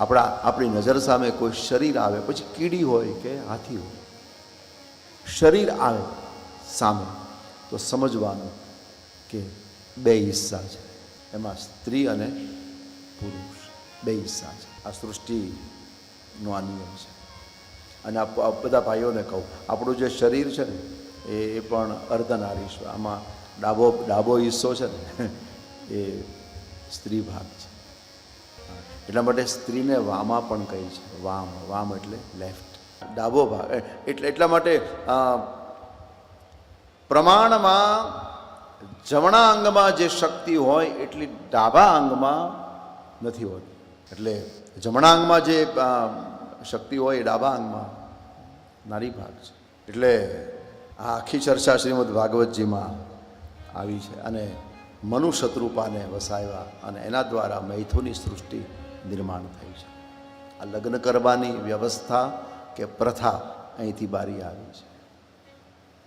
આપણી નજર સામે કોઈ શરીર આવે, પછી કીડી હોય કે હાથી હોય, શરીર આવે સામે તો સમજવાનું કે બે હિસ્સા છે, એમાં સ્ત્રી અને પુરુષ બે હિસ્સા છે. આ સૃષ્ટિનો આ નિયમ છે. અને આ બધા ભાઈઓને કહું, આપણું જે શરીર છે ને એ પણ અર્ધનારીશ્વર, આમાં ડાબો હિસ્સો છે ને એ સ્ત્રી ભાગ છે. એટલા માટે સ્ત્રીને વામા પણ કહી છે. વામ એટલે લેફ્ટ, ડાબો ભાગ. એટલા માટે પ્રમાણમાં જમણા અંગમાં જે શક્તિ હોય એટલી ડાબા અંગમાં નથી હોતી. એટલે જમણા અંગમાં જે શક્તિ હોય એ ડાબા અંગમાં નારી ભાગ છે. એટલે આ આખી ચર્ચા શ્રીમદ ભાગવતજીમાં આવી છે. અને મનુ શત્રુપાને વસાવ્યા અને એના દ્વારા મૈથુની સૃષ્ટિ નિર્માણ થઈ છે. આ લગ્ન કરવાની વ્યવસ્થા કે પ્રથા અહીંથી બારી આવી છે.